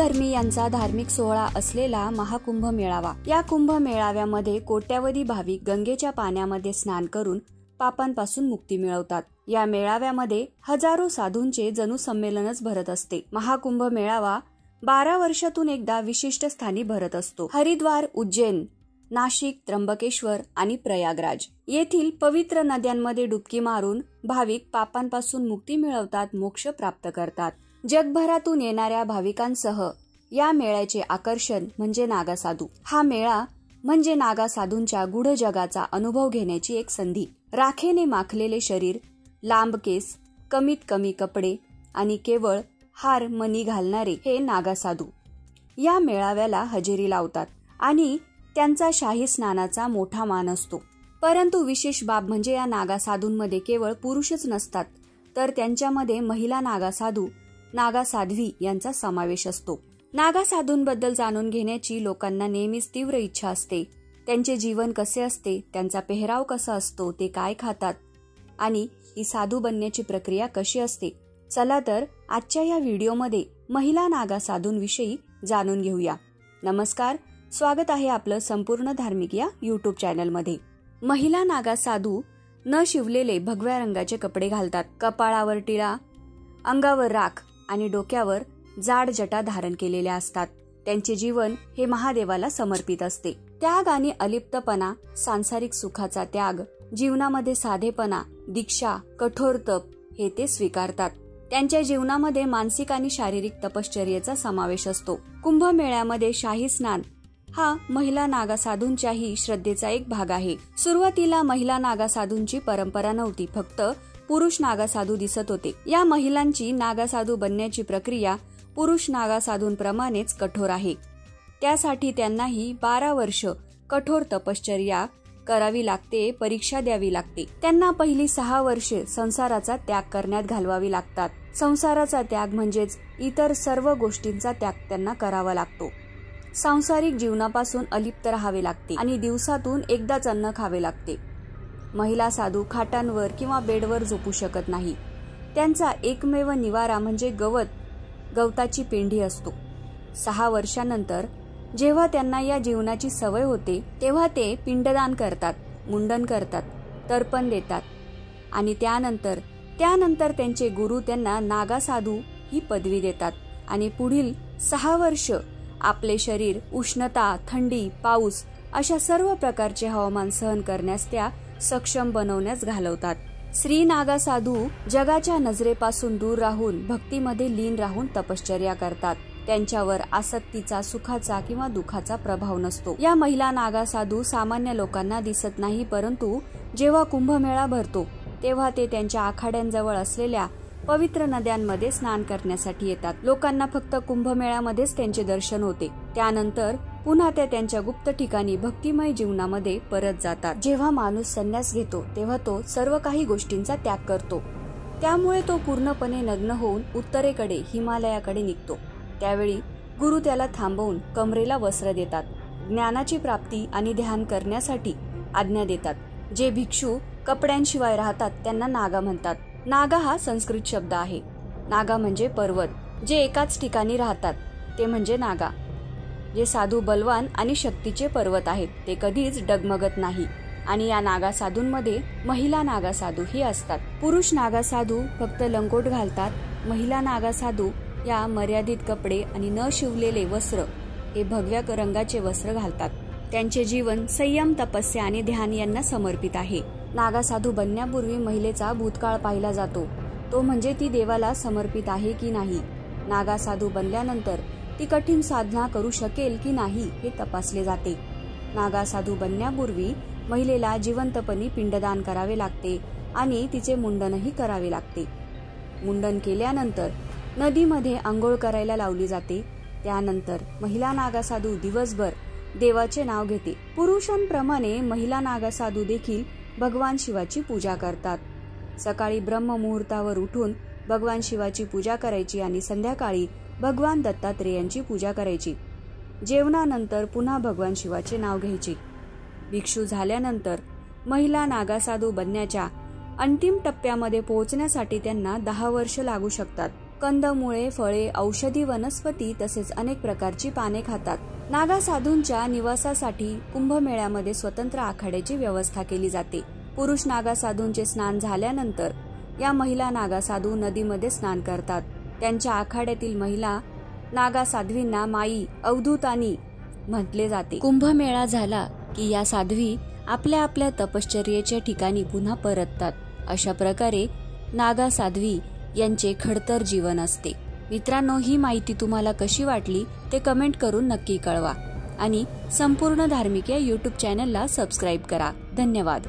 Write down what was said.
धर्मी यांचा धार्मिक सोहळा असलेला महाकुंभ मेळावा। या कुंभ मेळाव्यामध्ये कोट्यावधी भाविक गंगेच्या पाण्यामध्ये स्नान करून पापांपासून मुक्ती मिळवतात। या मेळाव्यामध्ये हजारो साधूंचे जणू संमेलनच भरत असते। महाकुंभ मेळावा 12 वर्षातून एकदा विशिष्ट स्थानी भरत असतो। हरिद्वार, उज्जैन, नाशिक, त्र्यंबकेश्वर आणि प्रयागराज येथील पवित्र नद्यांमध्ये डुबकी मारून भाविक पापांपासून मुक्ती मिळवतात, मोक्ष प्राप्त करतात। जगभरातून येणाऱ्या भाविकांसह या मेळ्याचे आकर्षण म्हणजे नागासाधू। हा मेळा म्हणजे नागासाधूंच्या गूढ जगाचा अनुभव घेण्याची एक संधी। राखेने माखलेले शरीर, लांब केस, कमीत कमी कपडे आणि केवळ हार मणी घालणारे हे नागासाधू या मेळाव्याला हजेरी लावतात आणि त्यांचा शाही स्नानाचा मोठा मान असतो। परंतु विशेष बाब म्हणजे या नागासाधूंमध्ये केवळ पुरुषच नसतात, तर त्यांच्यामध्ये महिला नागासाधू, नागासाध्वी यांचा समावेश असतो। नागासाधूंबद्दल जाणून घेण्याची लोकांना नेहमीच तीव्र इच्छा असते। त्यांचे जीवन कसे असते, त्यांचा पेहराव कसा असतो, ते काय खातात आणि ही साधू बनण्याची प्रक्रिया कशी असते। चला तर आजच्या या व्हिडिओमध्ये महिला नागासाधूंविषयी जाणून घेऊया। नमस्कार, स्वागत आहे आपलं संपूर्ण धार्मिक या YouTube चॅनलमध्ये। महिला नागासाधू न शिवलेले भगव्या रंगाचे कपडे घालतात, कपाळावर टिळा, अंगावर राख आणि डोक्यावर जाड जटा धारण केलेल्या असतात। त्यांचे जीवन हे महादेवाला समर्पित असते। त्याग आणि अलिप्तपणा, सांसारिक सुखाचा त्याग, जीवनामध्ये साधेपणा, दीक्षा, कठोर तप हे ते स्वीकारतात। त्यांच्या जीवनामध्ये मानसिक आणि शारीरिक तपश्चर्येचा समावेश असतो। कुंभमेळ्यामध्ये शाही स्नान हा महिला नागासाधूंच्याही श्रद्धेचा एक भाग आहे। सुरुवातीला महिला नागासाधूंची परंपरा नव्हती, फक्त पुरुष नागासाधू दिसत होते। या महिलांची नागासाधू बनण्याची प्रक्रिया पुरुष नागासाधूंप्रमाणेच कठोर आहे। त्यासाठी त्यांनाही 12 वर्ष कठोर तपश्चर्या करावी लागते, परीक्षा द्यावी लागते। त्यांना पहिली 6 वर्षे संसाराचा त्याग करण्यात घालवावी लागतात। संसाराचा त्याग म्हणजेच इतर सर्व गोष्टींचा त्याग त्यांना करावा लागतो। सांसारिक जीवनापासून अलिप्त राहावे लागते आणि दिवसातून एकदाच अन्न खावे लागते। महिला साधू खाटांवर किंवा बेडवर झोपू शकत नाही। त्यांचा एकमेव निवारा म्हणजे गवताची पेंढी असतो। 6 वर्षानंतर जेव्हा त्यांना या जीवनाची सवय होते, तेव्हा ते पिंडदान करतात, मुंडन करतात, तर्पण देतात आणि त्यानंतर त्यांचे गुरु त्यांना नागासाधू ही पदवी देतात आणि पुढील 6 वर्ष आपले शरीर उष्णता, थंडी, पाऊस अशा सर्व प्रकारचे हवामान सहन करण्यास त्या सक्षम बनवण्यास घालवतात। श्री नागासाधू जगाच्या नजरेपासून दूर राहून भक्तीमध्ये लीन राहून तपश्चर्या करतात। त्यांच्यावर आसक्तीचा, सुखाचा किंवा दुखाचा प्रभाव नसतो। या महिला नागासाधू सामान्य लोकांना दिसत नाही, परंतु जेव्हा कुंभमेळा भरतो तेव्हा ते त्यांच्या आखाड्यांजवळ असलेल्या पवित्र नद्यांमध्ये स्नान करण्यासाठी येतात। लोकांना फक्त कुंभमेळ्यामध्येच त्यांचे दर्शन होते, त्यानंतर पुन्हा ते त्यांच्या गुप्त ठिकाणी भक्तिमय जीवनामध्ये परत जातात। जेव्हा माणूस संन्यास घेतो तेव्हा तो सर्व काही गोष्टींचा त्याग करतो, त्यामुळे तो पूर्णपणे नग्न होऊन उत्तरेकडे हिमालयाकडे निघतो। त्यावेळी गुरु त्याला थांबवून कमरेला वस्त्र देतात, ज्ञानाची प्राप्ती आणि ध्यान करण्यासाठी आज्ञा देतात। जे भिक्षू कपड्यांशिवाय राहतात त्यांना नागा म्हणतात। नागा हा संस्कृत शब्द आहे। नागा म्हणजे पर्वत, जे एकाच ठिकाणी राहतात ते म्हणजे नागा। जे साधू बलवान आणि शक्तीचे पर्वत आहेत, ते कधीच डगमगत नाही आणि या नागासाधूंमध्ये महिला नागासाधू ही असतात। पुरुष नागासाधू फक्त लंगोट घालतात। महिला नागासाधू या मर्यादित कपडे आणि न शिवलेले वस्त्र हे भगव्या रंगाचे वस्त्र घालतात। त्यांचे जीवन संयम, तपस्या आणि ध्यान यांना समर्पित आहे। नागासाधू बनण्यापूर्वी महिलेचा भूतकाळ पाहिला जातो, तो म्हणजे ती देवाला समर्पित आहे की नाही। नागासाधू बनल्यानंतर ती कठीण साधना करू शकेल की नाही हे तपासले जाते। नागासाधू बनण्यापूर्वी महिलेला जिवंतपणी पिंडदान करावे लागते आणि तिचे मुंडनही करावे लागते। मुंडन केल्यानंतर नदीमध्ये आंघोळ करायला लावली जाते। त्यानंतर महिला नागासाधू दिवसभर देवाचे नाव घेते। पुरुषांप्रमाणे महिला नागासाधू देखील भगवान शिवाची पूजा करतात। सकाळी ब्रह्म मुहूर्तावर उठून भगवान शिवाची पूजा करायची आणि संध्याकाळी भगवान दत्तात्रेयांची पूजा करायची। जेवणानंतर पुन्हा भगवान शिवाचे नाव घ्यायचे। भिक्षू झाल्यानंतर महिला नागासाधू बनण्याच्या अंतिम टप्प्यामध्ये पोहोचण्यासाठी त्यांना 10 वर्ष लागू शकतात। कंदमुळे, फळे, औषधी वनस्पती तसेच अनेक प्रकारची पाने खातात. नागा साधूंच्या निवासासाठी कुंभमेळ्यामध्ये स्वतंत्र आखाड्याची व्यवस्था केली जाते. पुरुष नागा साधूंचे स्नान झाल्यानंतर या महिला नागा साधू नदीमध्ये स्नान करतात. त्यांच्या आखाड्यातील महिला नागा साध्वींना माई, अवधूतानी म्हटले जाते. कुंभमेळा झाला की या साध्वी आपल्या आपल्या तपश्चर्येच्या ठिकाणी पुन्हा परततात. अशा प्रकारे नागा साध्वी यांचे खडतर जीवन असते. मित्रांनो, ही माहिती तुम्हाला कशी वाटली ते कमेंट करून नक्की कळवा आणि संपूर्ण धार्मिक या YouTube चॅनलला सबस्क्राईब करा. धन्यवाद.